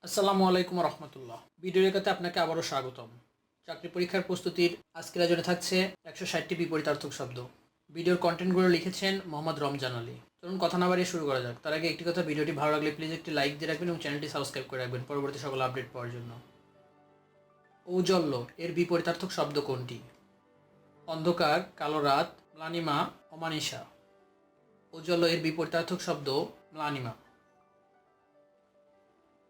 আসসালামু আলাইকুম রহমতুল্লাহ। ভিডিও রেখাতে আপনাকে আবারও স্বাগতম। চাকরি পরীক্ষার প্রস্তুতির আজকের আয়োজনে থাকছে 160টি বিপরীতার্থক শব্দ। ভিডিওর কন্টেন্টগুলো লিখেছেন মোহাম্মদ রমজান আলী। চলুন কথা না বাড়িয়ে শুরু করা যাক। তার আগে একটি কথা, ভিডিওটি ভালো লাগলে প্লিজ একটি লাইক দিয়ে রাখবেন এবং চ্যানেলটি সাবস্ক্রাইব করে রাখবেন পরবর্তী সকল আপডেট পাওয়ার জন্য। ঔজ্জ্বল্য এর বিপরীতার্থক শব্দ কোনটি? অন্ধকার, কালো রাত, ম্লানিমা, অমানিসা। ঔজ্জ্বল্য এর বিপরীতার্থক শব্দ ম্লানিমা।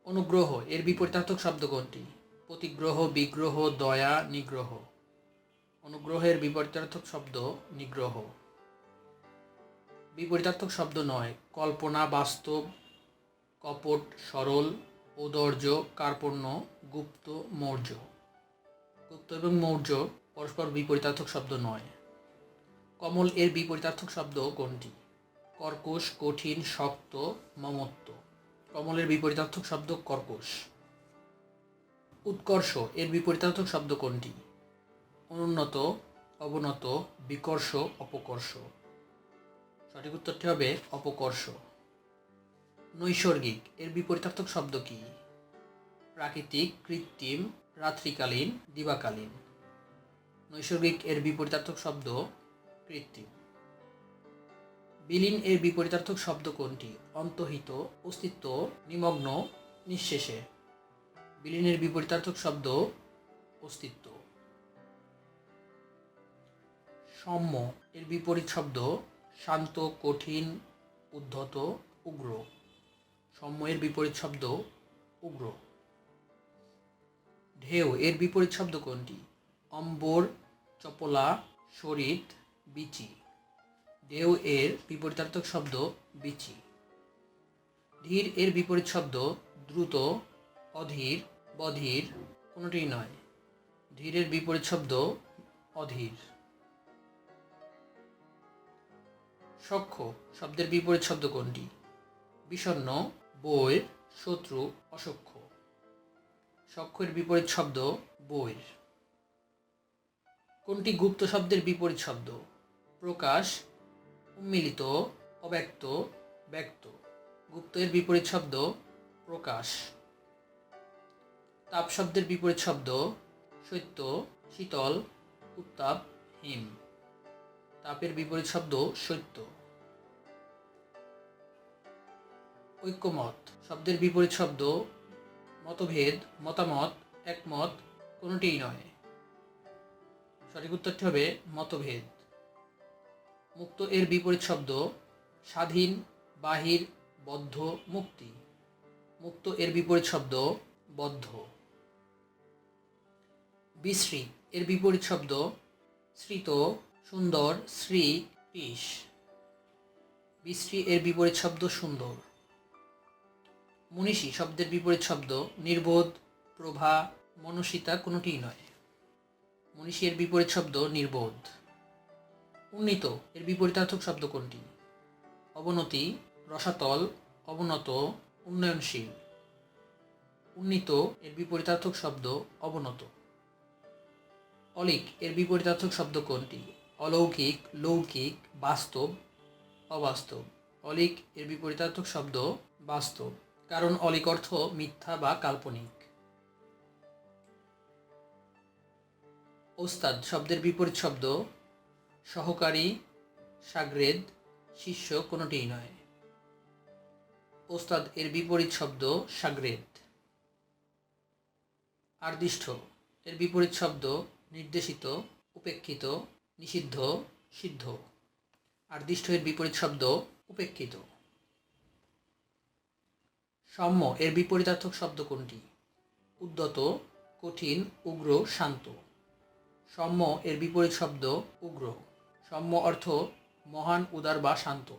অনুগ্রহ এর বিপরীতার্থক শব্দ কোনটি? প্রতিগ্রহ, বিগ্রহ, দয়া, নিগ্রহ। অনুগ্রহের বিপরীতার্থক শব্দ নিগ্রহ। বিপরীতার্থক শব্দ নয়: কল্পনা, বাস্তব, কপট, সরল, ঔদর্য, কার্পণ্য, গুপ্ত, মৌর্য। গুপ্ত এবং মৌর্য পরস্পর বিপরীতার্থক শব্দ নয়। কমল এর বিপরীতার্থক শব্দ কোনটি? কর্কশ, কঠিন, শক্ত, মমত্ব। কমলের বিপরীতার্থক শব্দ কর্কশ। উৎকর্ষ এর বিপরীতার্থক শব্দ কোনটি? অনুন্নত, অবনত, বিকর্ষ, অপকর্ষ। সঠিক উত্তরটি হবে অপকর্ষ। নৈসর্গিক এর বিপরীতার্থক শব্দ কি? প্রাকৃতিক, কৃত্রিম, রাত্রিকালীন, দিবাকালীন। নৈসর্গিক এর বিপরীতার্থক শব্দ কৃত্রিম। বিলীন এর বিপরীতার্থক শব্দ কোনটি? অন্তর্হিত, অস্তিত্ব, নিমগ্ন, নিঃশেষে। বিলীনের বিপরীতার্থক শব্দ অস্তিত্ব। সৌম্য এর বিপরীত শব্দ শান্ত, কঠিন, উদ্ধত, উগ্র। সৌম্য এর বিপরীত শব্দ উগ্র। ঢেউ এর বিপরীত শব্দ কোনটি? অম্বর, চপলা, শরিত, বিচি। ঢেউ এর বিপরীতার্থক শব্দ বিচি। ধীর এর বিপরীত শব্দ দ্রুত, অধীর, বধির, কোনোটিই নয়। ধীরের বিপরীত শব্দ অধীর। সখ্য শব্দের বিপরীত শব্দ কোনটি? বিষণ্ণ, বৈর, শত্রু, অসখ্য। সখ্যের বিপরীত শব্দ বৈর। কোনটি গুপ্ত শব্দের বিপরীত শব্দ? প্রকাশ, উন্মিলিত, অব্যক্ত, ব্যক্ত। গুপ্ত এর বিপরীত শব্দ প্রকাশ। তাপ শব্দের বিপরীত শব্দ শৈত্য, শীতল, উত্তাপ, হিম। তাপের বিপরীত শব্দ শৈত্য। ঐক্যমত শব্দের বিপরীত শব্দ মতভেদ, মতামত, একমত, কোনোটিই নয়। সঠিক উত্তরটি হবে মতভেদ। মুক্ত এর বিপরীত শব্দ স্বাধীন, বাহির, বদ্ধ, মুক্তি। মুক্ত এর বিপরীত শব্দ বদ্ধ। বিশ্রী এর বিপরীত শব্দ শ্রিত, সুন্দর, শ্রী, কৃষ। বিশ্রী এর বিপরীত শব্দ সুন্দর। মনীষী শব্দের বিপরীত শব্দ নির্বোধ, প্রভা, মনস্বিতা, কোনোটিই নয়। মনীষী এর বিপরীত শব্দ নির্বোধ। উন্নীত এর বিপরীতার্থক শব্দ কোনটি? অবনতি, রসাতল, অবনত, উন্নয়নশীল। উন্নীত এর বিপরীতার্থক শব্দ অবনত। অলিক এর বিপরীতার্থক শব্দ কোনটি? অলৌকিক, লৌকিক, বাস্তব, অবাস্তব। অলিক এর বিপরীতার্থক শব্দ বাস্তব, কারণ অলিক অর্থ মিথ্যা বা কাল্পনিক। ওস্তাদ শব্দের বিপরীত শব্দ সহকারী, শাগরেদ, শিষ্য, কোনোটিই নয়। ওস্তাদ এর বিপরীত শব্দ শাগরেদ। আদিষ্ট এর বিপরীত শব্দ নির্দেশিত, উপেক্ষিত, নিষিদ্ধ, সিদ্ধ। আদিষ্ট এর বিপরীত শব্দ উপেক্ষিত। সৌম্য এর বিপরীতার্থক শব্দ কোনটি? উদ্যত, কঠিন, উগ্র, শান্ত। সৌম্য এর বিপরীত শব্দ উগ্র। সৌম্য অর্থ মহান, উদার বা শান্ত।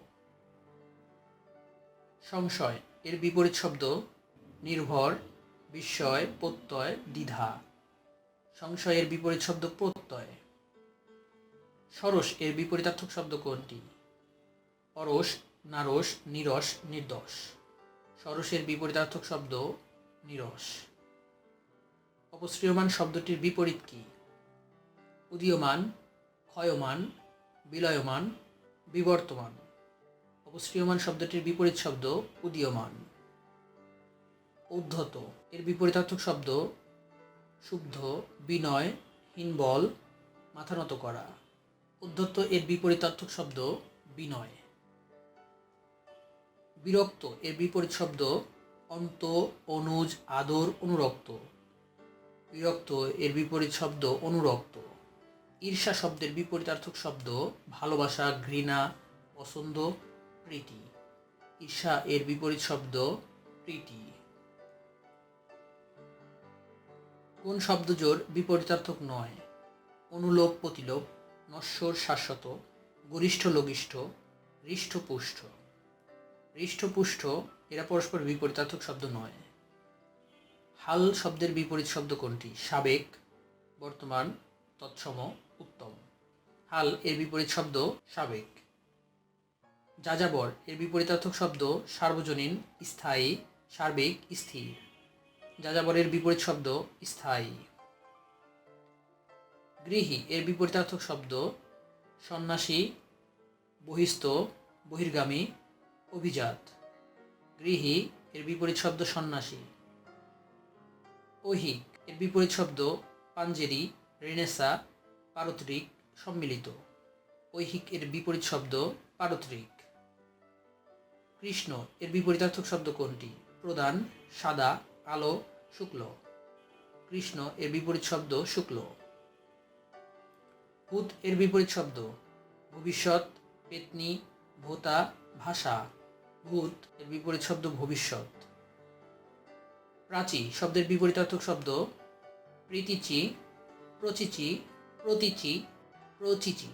সংশয় এর বিপরীত শব্দ নির্ভর, বিস্ময়, প্রত্যয়, দ্বিধা। সংশয়ের বিপরীত শব্দ প্রত্যয়। সরস এর বিপরীতার্থক শব্দ কোনটি? অরস, নারস, নিরস, নির্দোষ। সরসের বিপরীতার্থক শব্দ নিরস। অপশ্রিয়মান শব্দটির বিপরীত কি? উদীয়মান, ক্ষয়মান, বিলয়মান, বিবর্তমান। অপশ্রিয়মান শব্দটির বিপরীত শব্দ উদীয়মান। উদ্ধত এর বিপরীতার্থক শব্দ শুদ্ধ, বিনয়, হীনবল, মাথা নত করা। উদ্ধত এর বিপরীতার্থক শব্দ বিনয়। বিরক্ত এর বিপরীত শব্দ অন্ত, অনুজ, আদর, অনুরক্ত। বিরক্ত এর বিপরীত শব্দ অনুরক্ত। ঈর্ষা শব্দের বিপরীতার্থক শব্দ ভালোবাসা, ঘৃণা, পছন্দ, প্রীতি। ঈর্ষা এর বিপরীত শব্দ প্রীতি। কোন শব্দজোড় বিপরীতার্থক নয়? অনুলোপ প্রতিলোপ, নশ্বর শাশ্বত, গরিষ্ঠ লঘিষ্ঠ, হৃষ্টপুষ্ট। হৃষ্টপুষ্ট এরা পরস্পর বিপরীতার্থক শব্দ নয়। হাল শব্দের বিপরীত শব্দ কোনটি? সাবেক, বর্তমান, তৎসম, উত্তম। হাল এর বিপরীত শব্দ সাবেক। যাযাবর এর বিপরীতার্থক শব্দ সার্বজনীন, স্থায়ী, সার্বিক, স্থির। যাযাবরের বিপরীত শব্দ স্থায়ী। গৃহী এর বিপরীতার্থক শব্দ সন্ন্যাসী, বহিস্থ, বহির্গামী, অভিজাত। গৃহী এর বিপরীত শব্দ সন্ন্যাসী। ঐহিক এর বিপরীত শব্দ পাঞ্জেরি, রেনেসা, পারত্রিক, সম্মিলিত। ঐহিক এর বিপরীত শব্দ পারত্রিক। কৃষ্ণ এর বিপরীতার্থক শব্দ কোনটি? প্রধান, সাদা, আলো, শুক্ল। কৃষ্ণ এর বিপরীত শব্দ শুক্ল। ভূত এর বিপরীত শব্দ ভবিষ্যৎ, পেতনি, ভোতা, ভাষা। ভূত এর বিপরীত শব্দ ভবিষ্যৎ। প্রাচী শব্দের বিপরীতার্থক শব্দ প্রীতিচি, প্রচিচি, প্রতীচি, প্রচিচি।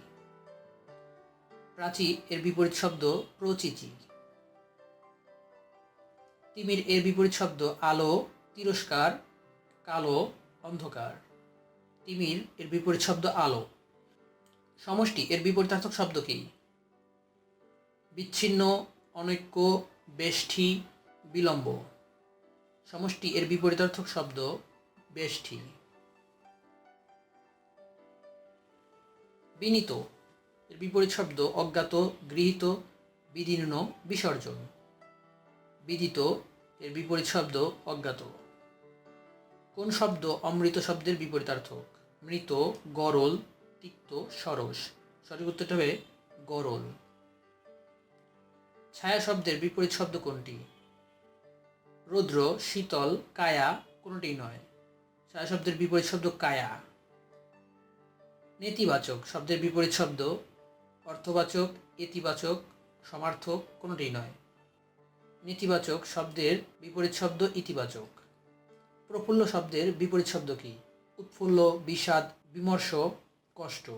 প্রাচী এর বিপরীত শব্দ প্রচিচি। তিমির এর বিপরীত শব্দ আলো, তিরস্কার, কালো, অন্ধকার। তিমির এর বিপরীত শব্দ আলো। সমষ্টি এর বিপরীতার্থক শব্দ কি? বিচ্ছিন্ন, অনৈক্য, বেষ্টি, বিলম্ব। সমষ্টি এর বিপরীতার্থক শব্দ বেষ্টি। বিনীত এর বিপরীত শব্দ অজ্ঞাত, গৃহীত, বিদীর্ণ, বিসর্জন। বিদিত এর বিপরীত শব্দ অজ্ঞাত। কোন শব্দ অমৃত শব্দের বিপরীতার্থক? মৃত, গরল, তিক্ত, সরস। সঠিক উত্তরটা হবে গরল। ছায়া শব্দের বিপরীত শব্দ কোনটি? রৌদ্র, শীতল, কায়া, কোনটি নয়। ছায়া শব্দের বিপরীত শব্দ কায়া। নেতিবাচক শব্দের বিপরীত শব্দ অর্থবাচক, ইতিবাচক, সমার্থক, কোনটি নয়। নেতিবাচক শব্দের বিপরীত শব্দ ইতিবাচক। প্রফুল্ল শব্দের বিপরীত শব্দ কি? উৎফুল্ল, বিষাদ, বিমর্ষ, কষ্ট।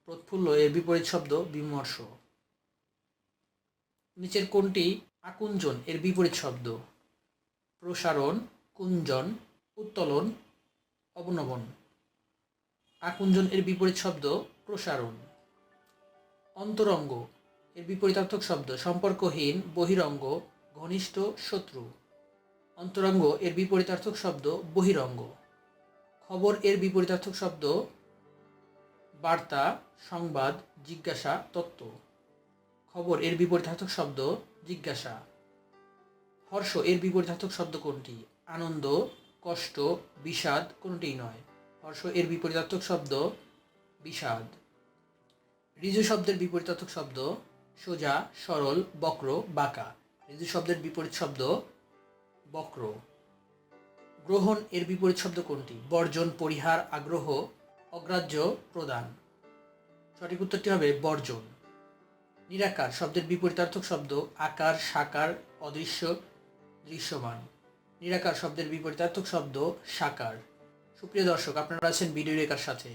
প্রফুল্ল এর বিপরীত শব্দ বিমর্ষ। নিচের কোনটি আকুঞ্চন এর বিপরীত শব্দ? প্রসারণ, কুঞ্জন, উত্তোলন, অবনমন। আকুঞ্চন এর বিপরীত শব্দ প্রসারণ। অন্তরঙ্গ এর বিপরীতার্থক শব্দ সম্পর্কহীন, বহিরঙ্গ, ঘনিষ্ঠ, শত্রু। অন্তরঙ্গ এর বিপরীতার্থক শব্দ বহিরঙ্গ। খবর এর বিপরীতার্থক শব্দ বার্তা, সংবাদ, জিজ্ঞাসা, তত্ত্ব। খবর এর বিপরীতার্থক শব্দ জিজ্ঞাসা। হর্ষ এর বিপরীতার্থক শব্দ কোনটি? আনন্দ, কষ্ট, বিষাদ, কোনটিই নয়। হর্ষ এর বিপরীতার্থক শব্দ বিষাদ। ঋজু শব্দের বিপরীতার্থক শব্দ সোজা, সরল, বক্র, বাঁকা। ঋজু শব্দের বিপরীত শব্দ বক্র। গ্রহণ এর বিপরীত শব্দ কোনটি? বর্জন, পরিহার, আগ্রহ, অগ্রাহ্য, প্রদান। সঠিক উত্তরটি হবে বর্জন। নিরাকার শব্দের বিপরীতার্থক শব্দ আকার, সাকার, অদৃশ্য, দৃশ্যমান। নিরাকার শব্দের বিপরীতার্থক শব্দ সাকার। সুপ্রিয় দর্শক, আপনারা আছেন ভিডিও রেখার সাথে।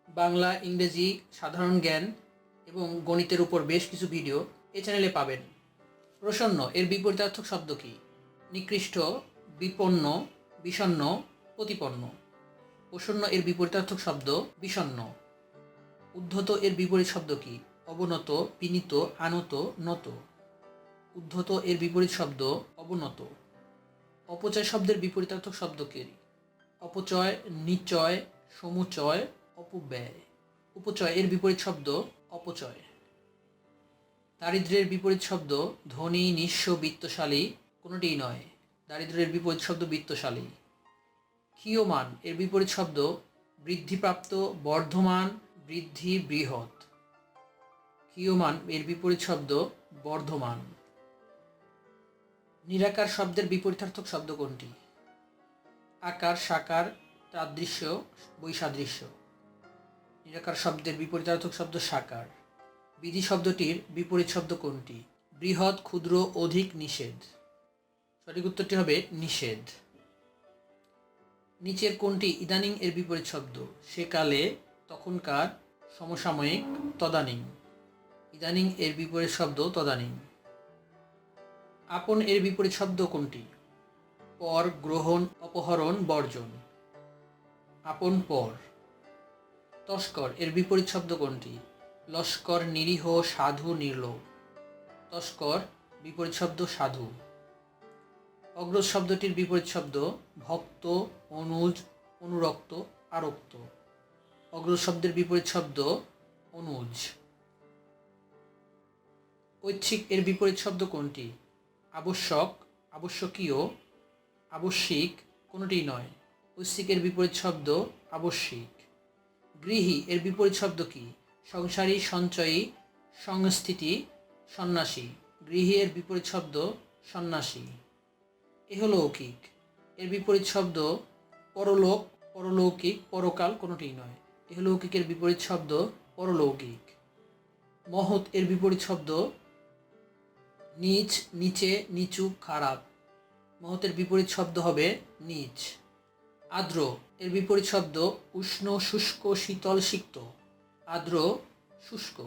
বাংলা, ইংরেজি, সাধারণ জ্ঞান এবং গণিতের উপর বেশ কিছু ভিডিও এই চ্যানেলে পাবেন। প্রসন্ন এর বিপরীতার্থক শব্দ কি? নিকৃষ্ট, বিপন্ন, বিষণ্ণ, প্রতিপন্ন। প্রসন্ন এর বিপরীতার্থক শব্দ বিষণ্ণ। উদ্ধত এর বিপরীত শব্দ কি? অবনত, বিনীত, আনত, নত। উদ্ধত এর বিপরীত শব্দ অবনত। অপচয় শব্দের বিপরীতার্থক শব্দ কি? অপচয়, নিচয়, সমুচয়, অপব্যয়। উপচয় এর বিপরীত শব্দ অপচয়। দারিদ্র্যের বিপরীত শব্দ ধনী, নিঃস্ব, বিত্তশালী, কোনোটিই নয়। দারিদ্র্যের বিপরীত শব্দ বিত্তশালী। ক্ষীয়মান এর বিপরীত শব্দ বৃদ্ধিপ্রাপ্ত, বর্ধমান, বৃদ্ধি, বৃহৎ। ক্ষীয়মান এর বিপরীত শব্দ বর্ধমান। নিরাকার শব্দের বিপরীতার্থক শব্দ কোনটি? আকার, সাকার, তাদৃশ্য, বৈসাদৃশ্য। নিরাকার শব্দের বিপরীতার্থক শব্দ সাকার। বিধি শব্দটির বিপরীত শব্দ কোনটি? বৃহৎ, ক্ষুদ্র, অধিক, নিষেধ। সঠিক উত্তরটি হবে নিষেধ। নিচের কোনটি ইদানিং এর বিপরীত শব্দ? সেকালে, তখনকার, সমসাময়িক, তদানীং। ইদানিং এর বিপরীত শব্দ তদানীং। আপন এর বিপরীত শব্দ কোনটি? পর, গ্রহণ, অপহরণ, বর্জন। আপন পর। তস্কর এর বিপরীত শব্দ কোনটি? লস্কর, নিরীহ, সাধু, নির্লোভ। তস্কর বিপরীত শব্দ সাধু। অগ্রজ শব্দটির বিপরীত শব্দ ভক্ত, অনুজ, অনুরক্ত, আরক্ত। অগ্রজ শব্দের বিপরীত শব্দ অনুজ। ঐচ্ছিক এর বিপরীত শব্দ কোনটি? আবশ্যক, আবশ্যকীয়, আবশ্যিক, কোনোটিই নয়। ঐচ্ছিক এর বিপরীত শব্দ আবশ্যিক। গৃহী এর বিপরীত শব্দ কি? সংসারী, সঞ্চয়ী, সংস্থিতি, সন্ন্যাসী। গৃহী এর বিপরীত শব্দ সন্ন্যাসী। ইহলৌকিক এর বিপরীত শব্দ পরলোক, পরলৌকিক, পরকাল, কোনোটিই নয়। ইহলৌকিকের বিপরীত শব্দ পরলৌকিক। মহৎ এর বিপরীত শব্দ নীচ, নিচে, নিচু, খারাপ। মহতের বিপরীত শব্দ হবে নীচ। আর্দ্র এর বিপরীত শব্দ উষ্ণ, শুষ্ক, শীতল, সিক্ত। আর্দ্র, শুষ্ক।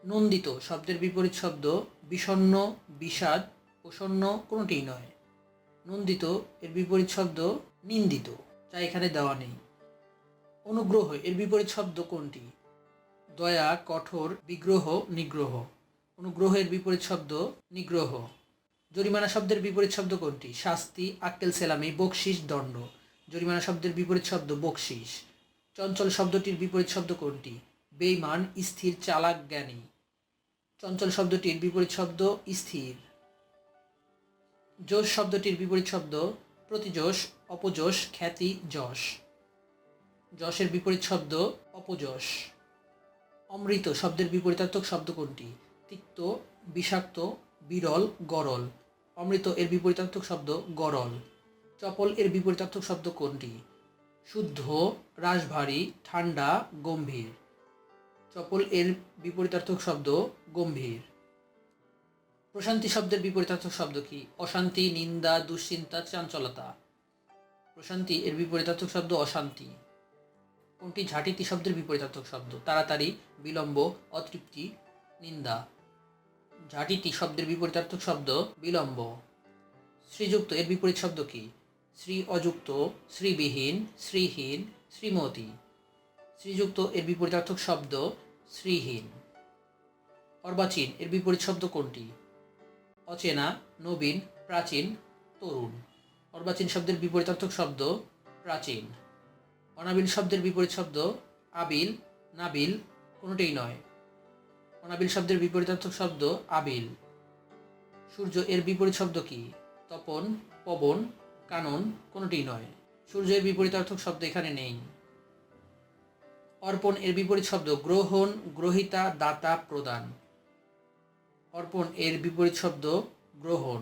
নন্দিত শব্দের বিপরীত শব্দ বিষণ্ণ, বিষাদ, প্রসন্ন, কোনোটিই নয়। নন্দিত এর বিপরীত শব্দ নিন্দিত, যা এখানে দেওয়া নেই। অনুগ্রহ এর বিপরীত শব্দ কোনটি? দয়া, কঠোর, বিগ্রহ, নিগ্রহ। অনুগ্রহ এর বিপরীত শব্দ নিগ্রহ। জরিমানা শব্দের বিপরীত শব্দ কোনটি? শাস্তি, আক্কেল সেলামি, বকশিস, দণ্ড। জরিমানা শব্দের বিপরীত শব্দ বকশিস। চঞ্চল শব্দটির বিপরীত শব্দ কোনটি? বেঈমান, স্থির, চালাক, জ্ঞানী। চঞ্চল শব্দটির বিপরীত শব্দ স্থির। যশ শব্দটির বিপরীত শব্দ প্রতিযশ, অপযশ, খ্যাতি, যশ। যশের বিপরীত শব্দ অপযশ। অমৃত শব্দের বিপরীতার্থক শব্দ কোনটি? তিক্ত, বিষাক্ত, বিরল, গরল। অমৃত এর বিপরীতার্থক শব্দ গরল। চপল এর বিপরীতার্থক শব্দ কোনটি? শুদ্ধ, রাশভারী, ঠান্ডা, গম্ভীর। চপল এর বিপরীতার্থক শব্দ গম্ভীর। প্রশান্তি শব্দের বিপরীতার্থক শব্দ কি? অশান্তি, নিন্দা, দুশ্চিন্তা, চাঞ্চলতা। প্রশান্তি এর বিপরীতার্থক শব্দ অশান্তি। কোনটি ঝাঁটিতি শব্দের বিপরীতার্থক শব্দ? তাড়াতাড়ি, বিলম্ব, অতৃপ্তি, নিন্দা। ঝাঁটিতি শব্দের বিপরীতার্থক শব্দ বিলম্ব। শ্রীযুক্ত এর বিপরীত শব্দ কি? শ্রী অযুক্ত, শ্রীবিহীন, শ্রীহীন, শ্রীমতী। শ্রীযুক্ত এর বিপরীতার্থক শব্দ শ্রীহীন। অর্বাচীন এর বিপরীত শব্দ কোনটি? অচেনা, নবীন, প্রাচীন, তরুণ। অর্বাচীন শব্দের বিপরীতার্থক শব্দ প্রাচীন। অনাবিল শব্দের বিপরীত শব্দ আবিল, নাবিল, কোনোটিই নয়। অনাবিল শব্দের বিপরীতার্থক শব্দ আবিল। সূর্য এর বিপরীত শব্দ কি? তপন, পবন, কানন, কোনোটিই নয়। সূর্যের বিপরীতার্থক শব্দ এখানে নেই। অর্পণ এর বিপরীত শব্দ গ্রহণ, গ্রহিতা, দাতা, প্রদান। অর্পণ এর বিপরীত শব্দ গ্রহণ।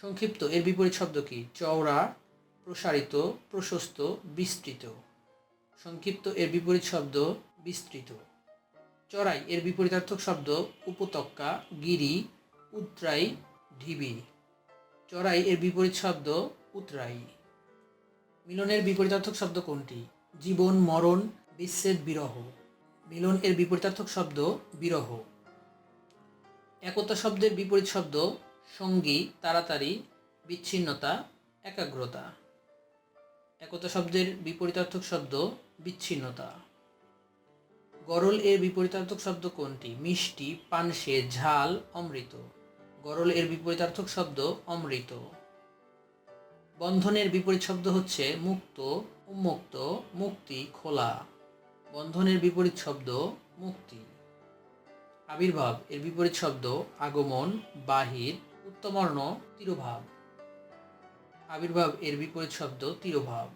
সংক্ষিপ্ত এর বিপরীত শব্দ কি? চওড়া, প্রসারিত, প্রশস্ত, বিস্তৃত। সংক্ষিপ্ত এর বিপরীত শব্দ বিস্তৃত। চড়াই এর বিপরীতার্থক শব্দ উপত্যকা, গিরি, উৎরাই, ঢিবি। চড়াই এর বিপরীত শব্দ উৎরাই। মিলনের বিপরীতার্থক শব্দ কোনটি? জীবন, মরণ, বিচ্ছেদ, বিরহ। মিলন এর বিপরীতার্থক শব্দ বিরহ। একতা শব্দের বিপরীত শব্দ সঙ্গী, তাড়াতাড়ি, বিচ্ছিন্নতা, একাগ্রতা। একতা শব্দের বিপরীতার্থক শব্দ বিচ্ছিন্নতা। গরল এর বিপরীতার্থক শব্দ কোনটি? মিষ্টি, পানসে, ঝাল, অমৃত। গরল এর বিপরীতার্থক শব্দ অমৃত। বন্ধনের বিপরীত শব্দ হচ্ছে মুক্ত, উন্মুক্ত, মুক্তি, খোলা। বন্ধনের বিপরীত শব্দ মুক্তি। আবির্ভাব এর বিপরীত শব্দ আগমন, বাহির, উত্তমর্ণ, তিরোভাব। আবির্ভাব এর বিপরীত শব্দ তিরোভাব।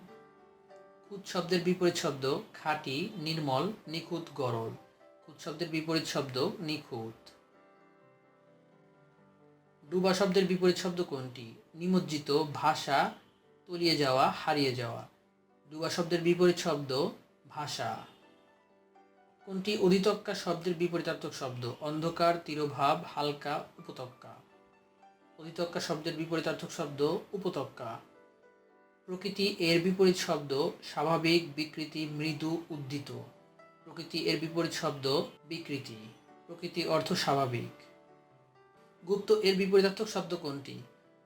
খুদ শব্দের বিপরীত শব্দ খাঁটি, নির্মল, নিখুঁত, গরল। খুদ শব্দের বিপরীত শব্দ নিখুঁত। ডুবা শব্দের বিপরীত শব্দ কোনটি? নিমজ্জিত, ভাষা, তলিয়ে যাওয়া, হারিয়ে যাওয়া। ডুবা শব্দের বিপরীত শব্দ ভাষা। কোনটি অধিতক্কা শব্দের বিপরীতার্থক শব্দ? অন্ধকার, তিরোভাব, হালকা, উপত্যকা। অধিতক্কা শব্দের বিপরীতার্থক শব্দ উপত্যকা। প্রকৃতি এর বিপরীত শব্দ স্বাভাবিক, বিকৃতি, মৃদু, উদ্দিত। প্রকৃতি এর বিপরীত শব্দ বিকৃতি। প্রকৃতি অর্থ স্বাভাবিক। গুপ্ত এর বিপরীতার্থক শব্দ কোনটি?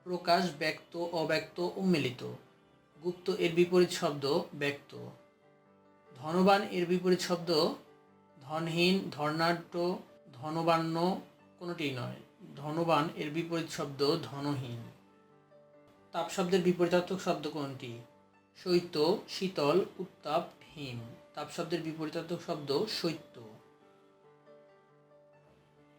প্রকাশ, ব্যক্ত, অব্যক্ত, উন্মিলিত। গুপ্ত এর বিপরীত শব্দ ব্যক্ত। ধনবান এর বিপরীত শব্দ ধনহীন, ধনাঢ্য, ধনবান্য, কোনোটি নয়। ধনবান এর বিপরীত শব্দ ধনহীন। তাপ শব্দের বিপরীতার্থক শব্দ কোনটি? শৈত্য, শীতল, উত্তাপ, হিম। তাপ শব্দের বিপরীতার্থক শব্দ শৈত্য।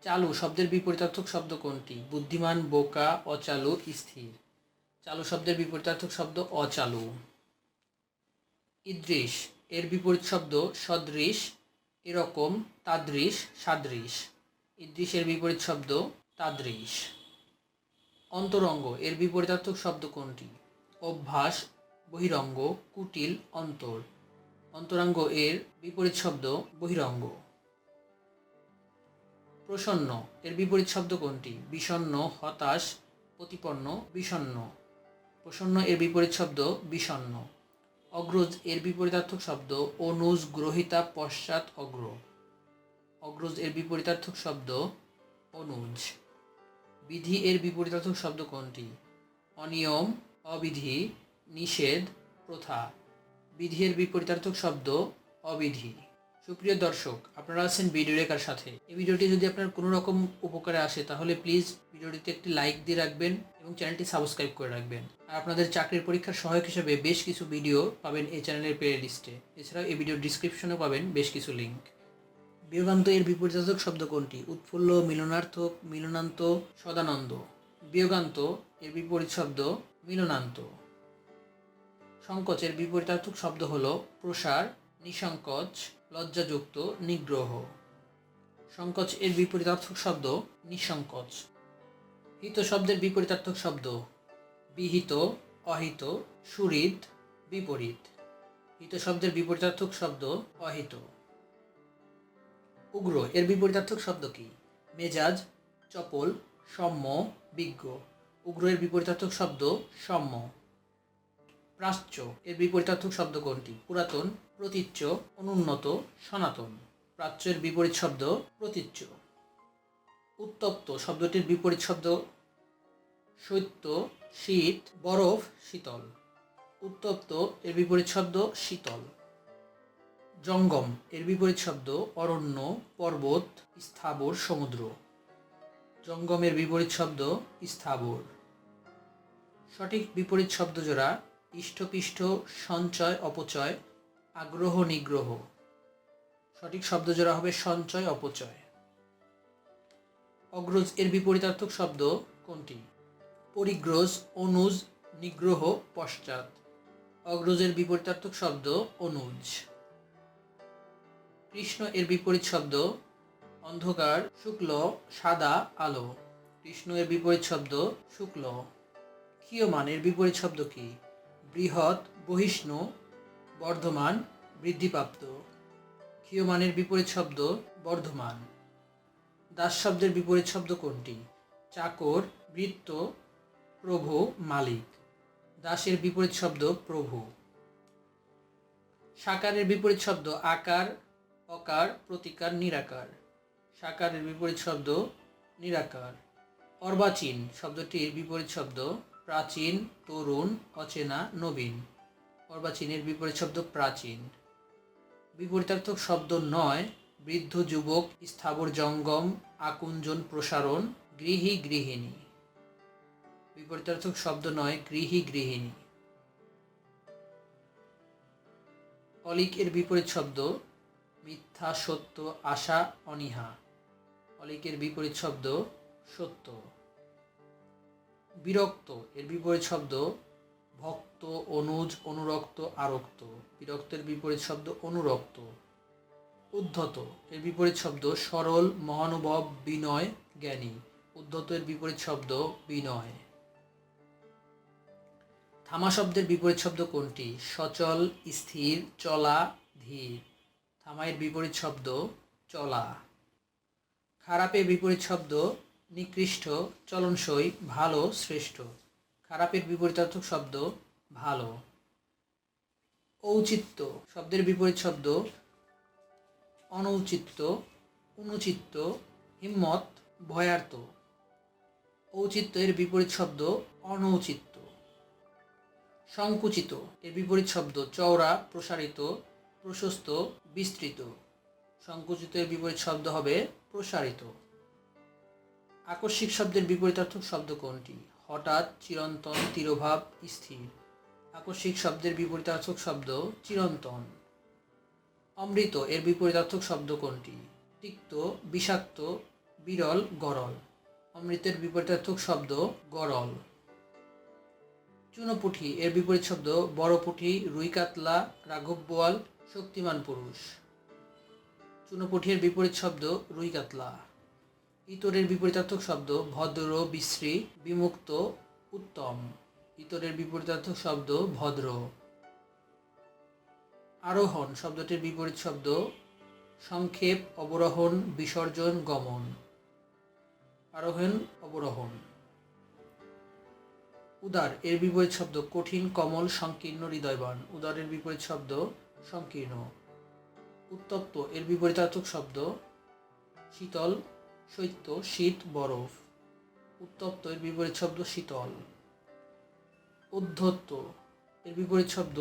চালু শব্দের বিপরীতার্থক শব্দ কোনটি? বুদ্ধিমান, বোকা, অচালু, স্থির। চালু শব্দের বিপরীতার্থক শব্দ অচালু। ইদৃশ এর বিপরীত শব্দ সদৃশ, এরকম, তাদৃশ, সাদৃশ। ইদৃশ এর বিপরীত শব্দ তাদৃশ। অন্তরঙ্গ এর বিপরীতার্থক শব্দ কোনটি? অভ্যাস, বহিরঙ্গ, কুটিল, অন্তর। অন্তরঙ্গ এর বিপরীত শব্দ বহিরঙ্গ। প্রসন্ন এর বিপরীত শব্দ কোনটি? বিষণ্ণ, হতাশ, প্রতিপন্ন, বিষণ্ণ। প্রসন্ন এর বিপরীত শব্দ বিষণ্ণ। অগ্রজ এর বিপরীতার্থক শব্দ অনুজ, গ্রহিতা, পশ্চাৎ, অগ্র। অগ্রজ এর বিপরীতার্থক শব্দ অনুজ। বিধি এর বিপরীতার্থক শব্দ কোনটি? অনিয়ম, অবিধি, নিষেধ, প্রথা। বিধি এর বিপরীতার্থক শব্দ অবিধি। সুপ্রিয় দর্শক, আপনারা আছেন ভিডিও রেখার সাথে। এই ভিডিওটি যদি আপনার কোনো রকম উপকারে আসে তাহলে প্লিজ ভিডিওটিতে একটি লাইক দিয়ে রাখবেন এবং চ্যানেলটি সাবস্ক্রাইব করে রাখবেন। আর আপনাদের চাকরির পরীক্ষার সহায়ক হিসেবে বেশ কিছু ভিডিও পাবেন এই চ্যানেলের প্লে লিস্টে। এছাড়াও এই ভিডিওর ডিসক্রিপশনে পাবেন বেশ কিছু লিঙ্ক। বিয়োগান্ত এর বিপরীতার্থক শব্দ কোনটি? উৎফুল্ল, মিলনার্থক, মিলনান্ত, সদানন্দ। বিয়োগান্ত এর বিপরীত শব্দ মিলনান্ত। সংকোচ এর বিপরীতার্থক শব্দ হল প্রসার, নিঃসংকোচ, লজ্জাযুক্ত, নিগ্রহ। সংকোচ এর বিপরীতার্থক শব্দ নিঃসংকোচ। হিত শব্দের বিপরীতার্থক শব্দ বিহিত, অহিত, সুহৃদ, বিপরীত। হিত শব্দের বিপরীতার্থক শব্দ অহিত। উগ্র এর বিপরীতার্থক শব্দ কি? মেজাজ, চপল, সম্য, বিজ্ঞ। উগ্র এর বিপরীতার্থক শব্দ সম্য। প্রাচ্য এর বিপরীতার্থক শব্দ কোনটি? পুরাতন, প্রতীচ্য, অনুন্নত, সনাতন। প্রাচ্য এর বিপরীত শব্দ প্রতীচ্য। উত্তপ্ত শব্দটির বিপরীত শব্দ শৈত্য, শীত, বরফ, শীতল। উত্তপ্ত এর বিপরীত শব্দ শীতল। জঙ্গম এর বিপরীত শব্দ অরণ্য, পর্বত, স্থাবর, সমুদ্র। জঙ্গমের বিপরীত শব্দ স্থাবর। সঠিক বিপরীত শব্দ জোড়া ইষ্টপিষ্ট, সঞ্চয়, অপচয়, আগ্রহ, নিগ্রহ। সঠিক শব্দ জোড়া হবে সঞ্চয়, অপচয়। অগ্রজ এর বিপরীতার্থক শব্দ কোনটি? পরিগ্রজ, অনুজ, নিগ্রহ, পশ্চাৎ। অগ্রজের বিপরীতার্থক শব্দ অনুজ। কৃষ্ণ এর বিপরীত শব্দ অন্ধকার, শুক্ল, সাদা, আলো। কৃষ্ণ এর বিপরীত শব্দ শুক্ল। ক্ষীয়মান এর বিপরীত শব্দ কি? বৃহৎ, বহিষ্ণু, বর্ধমান, বৃদ্ধিপ্রাপ্ত। ক্ষীয়মানের বিপরীত শব্দ বর্ধমান। দাস শব্দের বিপরীত শব্দ কোনটি? চাকর, ভৃত্য, প্রভু, মালিক। দাসের বিপরীত শব্দ প্রভু। সাকারের বিপরীত শব্দ আকার, অকার, প্রতিকার, নিরাকার। সাকারের বিপরীত শব্দ নিরাকার। অর্বাচীন শব্দটির বিপরীত শব্দ প্রাচীন, তরুণ, অচেনা, নবীন। অর্বাচীনের বিপরীত শব্দ প্রাচীন। বিপরীতার্থক শব্দ নয় বৃদ্ধ, যুবক, স্থাবর, জঙ্গম, আকুঞ্চন, প্রসারণ, গৃহী, গৃহিণী। বিপরীতার্থক শব্দ নয় গৃহী, গৃহিণী। অলিক এর বিপরীত শব্দ মিথ্যা, সত্য, আশা, অনীহা। অলিকের বিপরীত শব্দ সত্য। বিরক্ত এর বিপরীত শব্দ ভক্ত, অনুজ, অনুরক্ত, আরক্ত। বিরক্তের বিপরীত শব্দ অনুরক্ত। উদ্ধত এর বিপরীত শব্দ সরল, মহানুভব, বিনয়, জ্ঞানী। উদ্ধত এর বিপরীত শব্দ বিনয়। থামা শব্দের বিপরীত শব্দ কোনটি? সচল, স্থির, চলা, ধীর। থামা এর বিপরীত শব্দ চলা। খারাপের বিপরীত শব্দ নিকৃষ্ট, চলনসই, ভালো, শ্রেষ্ঠ। খারাপের বিপরীতার্থক শব্দ ভালো। ঔচিত্য শব্দের বিপরীত শব্দ অনৌচিত্য, অনুচিত্ত, হিম্মত, ভয়ার্থ। ঔচিত্য এর বিপরীত শব্দ অনৌচিত্য। সংকুচিত এর বিপরীত শব্দ চওড়া, প্রসারিত, প্রশস্ত, বিস্তৃত। সংকুচিত এর বিপরীত শব্দ হবে প্রসারিত। আকস্মিক শব্দের বিপরীতার্থক শব্দ কোনটি? হঠাৎ, চিরন্তন, তিরোভাব, স্থির। আকস্মিক শব্দের বিপরীতার্থক শব্দ চিরন্তন। অমৃত এর বিপরীতার্থক শব্দ কোনটি? তিক্ত, বিষাক্ত, বিরল, গরল। অমৃতের বিপরীতার্থক শব্দ গরল। চুনোপুঁটি এর বিপরীত শব্দ বড় পুঁটি, রুই কাতলা, রাঘব বোয়াল, শক্তিমান পুরুষ। চুনোপুঁটির বিপরীত শব্দ রুই কাতলা। ইতরের বিপরীতার্থক শব্দ ভদ্র, বিশ্রী, বিমুক্ত, উত্তম। ইতরের বিপরীতার্থক শব্দ ভদ্র। আরোহণ শব্দটির বিপরীত শব্দ সংক্ষেপ, অবরোহণ, বিসর্জন, গমন। আরোহণ, অবরোহণ। উদার এর বিপরীত শব্দ কঠিন, কোমল, সংকীর্ণ, হৃদয়বান। উদারের বিপরীত শব্দ সংকীর্ণ। উত্তপ্ত এর বিপরীতার্থক শব্দ শীতল, শৈত্য, শীত, বরফ। উত্তপ্ত এর বিপরীত শব্দ শীতল। উদ্ধত এর বিপরীত শব্দ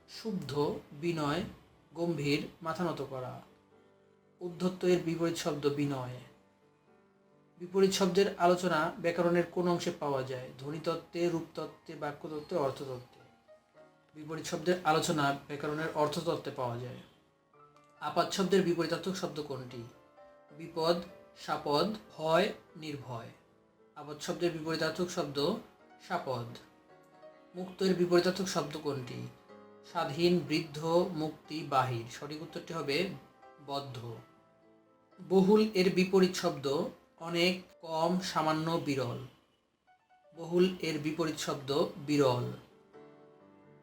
শুদ্ধ, বিনয়, গম্ভীর, মাথা নত করা। উদ্ধত এর বিপরীত শব্দ বিনয়। বিপরীত শব্দের আলোচনা ব্যাকরণের কোন অংশে পাওয়া যায়? ধ্বনিতত্ত্বে, রূপতত্ত্বে, বাক্যতত্ত্বে, অর্থতত্ত্বে। বিপরীত শব্দের আলোচনা ব্যাকরণের অর্থতত্ত্বে পাওয়া যায়। আপাত শব্দের বিপরীতার্থক শব্দ কোনটি? বিপদ, সাপদ, ভয়, নির্ভয়। আপাত শব্দের বিপরীতার্থক শব্দ সাপদ। মুক্ত এর বিপরীতার্থক শব্দ কোনটি? স্বাধীন, বৃদ্ধ, মুক্তি, বাহির। সঠিক উত্তরটি হবে বদ্ধ। বহুল এর বিপরীত শব্দ অনেক, কম, সামান্য, বিরল। বহুল এর বিপরীত শব্দ বিরল।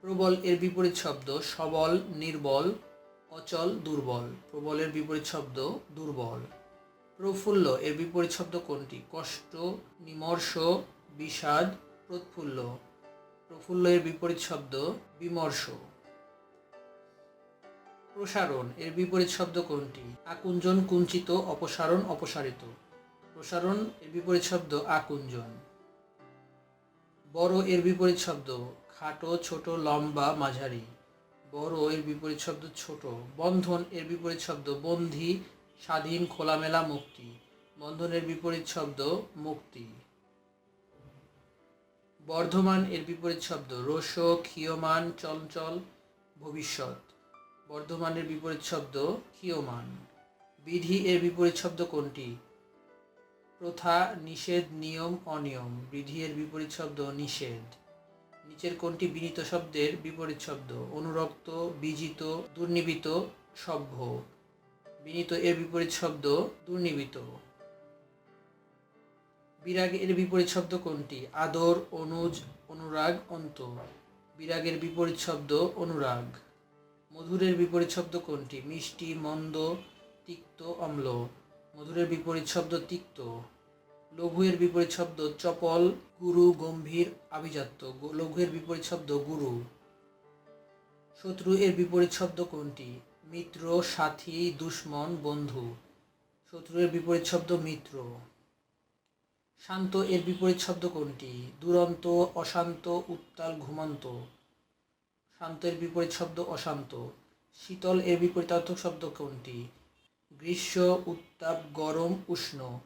প্রবল এর বিপরীত শব্দ সবল, নির্বল, অচল, দুর্বল। প্রবলের বিপরীত শব্দ দুর্বল। প্রফুল্ল এর বিপরীত শব্দ কোনটি? কষ্ট, নিমর্ষ, বিষাদ, প্রফুল্ল। প্রফুল্ল এর বিপরীত শব্দ বিমর্ষ। প্রসারণ এর বিপরীত শব্দ কোনটি? আকুঞ্চন, কুঞ্চিত, অপসারণ, অপসারিত। প্রসারণ এর বিপরীত শব্দ আকুঞ্চন। বড় এর বিপরীত শব্দ খাটো, ছোট, লম্বা, মাঝারি। বড় এর বিপরীত শব্দ ছোট। বন্ধন এর বিপরীত শব্দ বন্ধী, স্বাধীন, খোলামেলা, মুক্তি। বন্ধনের বিপরীত শব্দ মুক্তি। বর্ধমান এর বিপরীত শব্দ রোষ, ক্ষীয়মান, চঞ্চল, ভবিষ্যৎ। বর্ধমানের বিপরীত শব্দ ক্ষীয়মান। বিধি এর বিপরীত শব্দ কোনটি? প্রথা, নিষেধ, নিয়ম, অনিয়ম। বিধি এর বিপরীত শব্দ নিষেধ। নিচের কোনটি বিনীত শব্দের বিপরীত শব্দ? অনুরক্ত, বিজিত, দুর্নিবিত, সভ্য। বিনীত এর বিপরীত শব্দ দুর্নিবিত। বিরাগ এর বিপরীত শব্দ কোনটি? আদর, অনুজ, অনুরাগ, অন্ত। বিরাগের বিপরীত শব্দ অনুরাগ। মধুরের বিপরীত শব্দ কোনটি? মিষ্টি, মন্দ, তিক্ত, অম্ল। মধুরের বিপরীত শব্দ তিক্ত। লঘু এর বিপরীত শব্দ চপল, গুরু, গম্ভীর, আভিজাত্য। লঘু এর বিপরীত শব্দ গুরু। শত্রু এর বিপরীত শব্দ কোনটি? মিত্র, সাথী, দুশ্মন, বন্ধু। শত্রু এর বিপরীত শব্দ মিত্র। শান্ত এর বিপরীত শব্দ কোনটি? দুরন্ত, অশান্ত, উত্তাল, ঘুমন্ত। শান্ত এর বিপরীত শব্দ অশান্ত। শীতল এর বিপরীতার্থক শব্দ কোনটি? গ্রীষ্ম, উত্তাপ, গরম, উষ্ণ।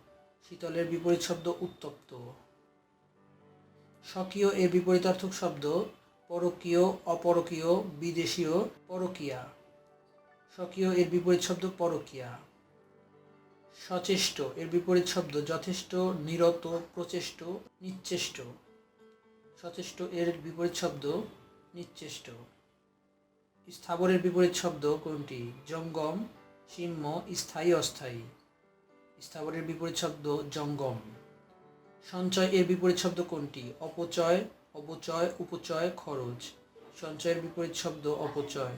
শীতলের বিপরীত শব্দ উত্তপ্ত। স্বকীয় এর বিপরীতার্থক শব্দ পরকীয়, অপরকীয়, বিদেশীয়, পরকীয়া। স্বকীয় এর বিপরীত শব্দ পরকীয়া। সচেষ্ট এর বিপরীত শব্দ যথেষ্ট, নিরত, প্রচেষ্ট, নিশ্চেষ্ট। সচেষ্ট এর বিপরীত শব্দ নিশ্চেষ্ট। স্থাবরের বিপরীত শব্দ কোনটি? জঙ্গম, সিম্ম, স্থায়ী, অস্থায়ী। স্থাবরের বিপরীত শব্দ জঙ্গম। সঞ্চয় এর বিপরীত শব্দ কোনটি? অপচয়, অবচয়, উপচয়, খরচ। সঞ্চয়ের বিপরীত শব্দ অপচয়।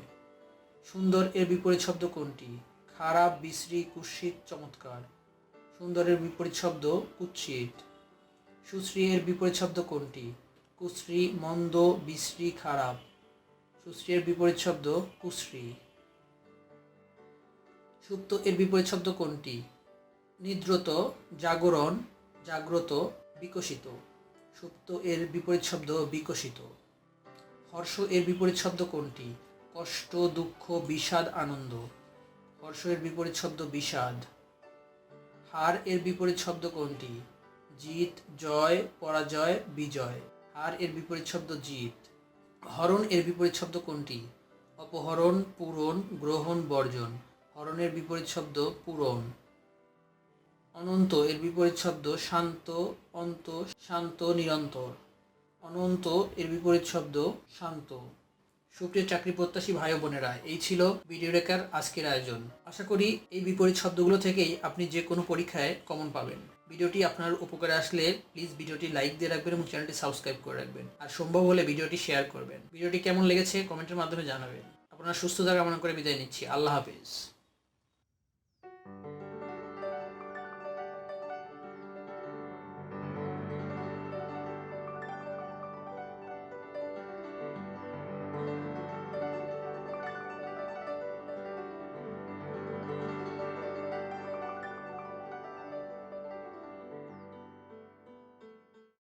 সুন্দর এর বিপরীত শব্দ কোনটি? খারাপ, বিশ্রী, কুৎসিত, চমৎকার। সুন্দরের বিপরীত শব্দ কুৎসিত। সুশ্রী এর বিপরীত শব্দ কোনটি? কুশ্রী, মন্দ, বিশ্রী, খারাপ। সুশ্রী এর বিপরীত শব্দ কুশ্রী। সুপ্ত এর বিপরীত শব্দ কোনটি? নিদ্রত, জাগরণ, জাগ্রত, বিকশিত। সুপ্ত এর বিপরীত শব্দ বিকশিত। হর্ষ এর বিপরীত শব্দ কোনটি? কষ্ট, দুঃখ, বিষাদ, আনন্দ। হর্ষ এর বিপরীত শব্দ বিষাদ। হার এর বিপরীত শব্দ কোনটি? জিত, জয়, পরাজয়, বিজয়। হার এর বিপরীত শব্দ জিত। হরণ এর বিপরীত শব্দ কোনটি? অপহরণ, পূরণ, গ্রহণ, বর্জন। হরণের বিপরীত শব্দ পূরণ। অনন্ত এর বিপরীত শব্দ শান্ত, অন্ত, শান্ত, নিরন্তর। অনন্ত এর বিপরীত শব্দ শান্ত। সুপ্রিয় চাকরি প্রত্যাশী ভাই বোনেরা, এই ছিল ভিডিও রেখার আজকের আয়োজন। আশা করি এই বিপরীত শব্দগুলো থেকেই আপনি যে কোনো পরীক্ষায় কমন পাবেন। ভিডিওটি আপনার উপকারে আসলে প্লিজ ভিডিওটি লাইক দিয়ে রাখবেন এবং চ্যানেলটি সাবস্ক্রাইব করে রাখবেন, আর সম্ভব হলে ভিডিওটি শেয়ার করবেন। ভিডিওটি কেমন লেগেছে কমেন্টের মাধ্যমে জানাবেন। আপনার সুস্থতা কামনা করে বিদায় নিচ্ছি। আল্লাহ হাফেজ।